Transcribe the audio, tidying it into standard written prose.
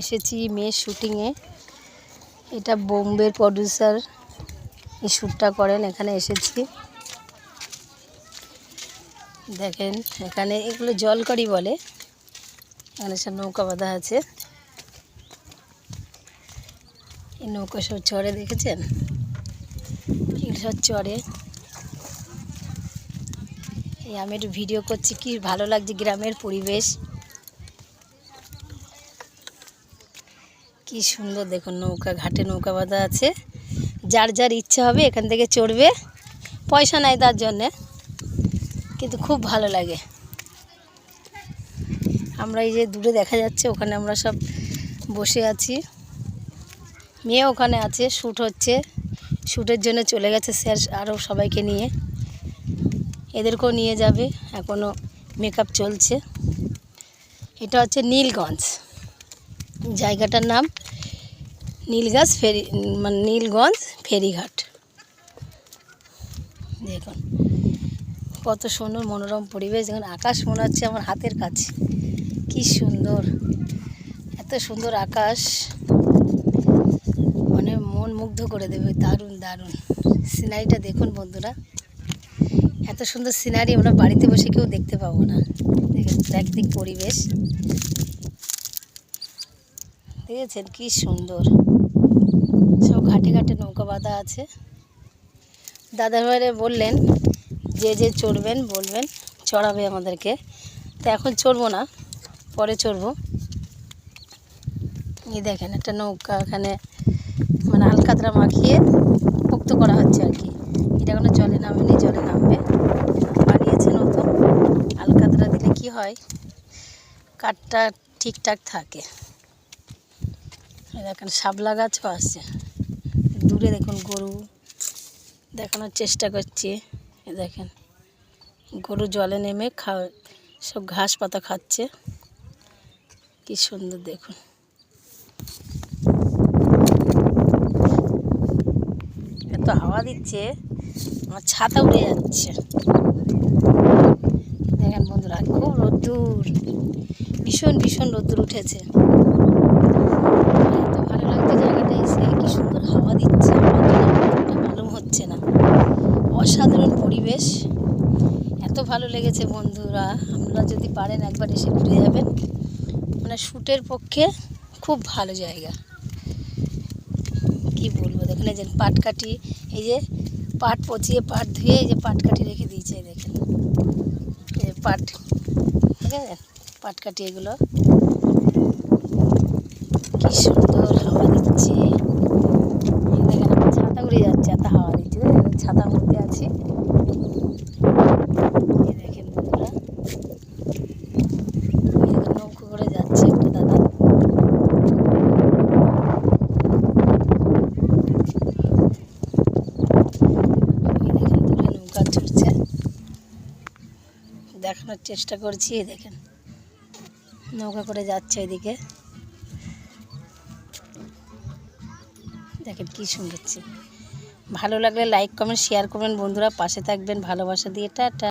এসেছি মেয়ের শুটিংয়ে। এটা বোম্বের প্রডিউসার এই শ্যুটটা করেন, এখানে এসেছি। দেখেন এখানে এগুলো জলকরি বলে, এখানে সব নৌকা বাঁধা আছে। এই নৌকা সব চড়ে, দেখেছেন এগুলো সব চড়ে। এই আমি একটু ভিডিও করছি, কি ভালো লাগছে গ্রামের পরিবেশ, কি সুন্দর। দেখুন নৌকা, ঘাটে নৌকা বাঁধা আছে। যার যার ইচ্ছা হবে এখান থেকে চড়বে, পয়সা নাই তার জন্যে, কিন্তু খুব ভালো লাগে। আমরা এই যে দূরে দেখা যাচ্ছে, ওখানে আমরা সব বসে আছি। মেয়ে ওখানে আছে, শ্যুট হচ্ছে, শ্যুটের জন্য চলে গেছে স্যার আরও সবাইকে নিয়ে। এদেরকেও নিয়ে যাবে, এখনও মেকআপ চলছে। এটা হচ্ছে নীলগঞ্জ, জায়গাটার নাম নীলগঞ্জ নীলগঞ্জ ফেরিঘাট। দেখুন কত সুন্দর মনোরম পরিবেশ। দেখুন আকাশ মনে হচ্ছে আমার হাতের কাছে, কি সুন্দর, এত সুন্দর আকাশ, মানে মন মুগ্ধ করে দেবে। দারুণ দারুণ সিনারিটা দেখুন বন্ধুরা, এত সুন্দর সিনারি আমরা বাড়িতে বসে কেউ দেখতে পাবো না। দেখুন প্রাকৃতিক পরিবেশ, দেখেছেন কি সুন্দর। সব ঘাটে ঘাটে নৌকা বাঁধা আছে। দাদাভাইরা বললেন যে যে চড়বেন বলবেন, চড়াবে আমাদেরকে। তো এখন চড়বো না, পরে চড়বো। এই দেখেন একটা নৌকা, এখানে মানে আলকাতরা মাখিয়ে পোক্ত করা হচ্ছে আর কি। এটা এখনো জলে নামেনি, জলে নামবে, বানিয়েছে নতুন। আলকাতরা দিলে কি হয়, কাঠটা ঠিকঠাক থাকে। দেখেন শাপলা গাছও আছে দূরে। দেখুন গরু দেখানোর চেষ্টা করছি। দেখেন গরু জলে নেমে সব ঘাস পাতা খাচ্ছে, কি সুন্দর। দেখুন এত হাওয়া দিচ্ছে, আমার ছাতা উড়ে যাচ্ছে। দেখেন বন্ধুরা খুব রোদ্দুর, ভীষণ ভীষণ রোদ্দুর উঠেছে। এত ভালো লাগছে জায়গাটা এসে, কি সুন্দর হাওয়া দিচ্ছে, মালুম হচ্ছে না। অসাধারণ পরিবেশ, এত ভালো লেগেছে বন্ধুরা। আপনারা যদি পারেন একবার এসে ঘুরে যাবেন, মানে শ্যুটের পক্ষে খুব ভালো জায়গা, কি বলবো। দেখেন এই যে পাটকাঠি, এই যে পাট পচিয়ে পাট ধুয়ে এই যে পাটকাঠি রেখে দিয়েছে। দেখেন এই পাট, ঠিক আছে পাটকাঠি, এগুলো কি সুন্দর হাওয়া দিচ্ছে। দেখেন আমার ছাতা উড়ে যাচ্ছে, এত হাওয়া দিচ্ছে। ছাতার মধ্যে আছি। দেখেন বন্ধুরা নৌকো করে যাচ্ছে একটা দাদা। দেখেন দূরে নৌকা চড়ছে, দেখানোর চেষ্টা করছি। দেখেন নৌকা করে যাচ্ছে এদিকে, দেখেন কি সুন্দর। ভালো লাগলে লাইক কমেন্ট শেয়ার করবেন বন্ধুরা, পাশে থাকবেন ভালোবাসা দিয়ে। টাটা।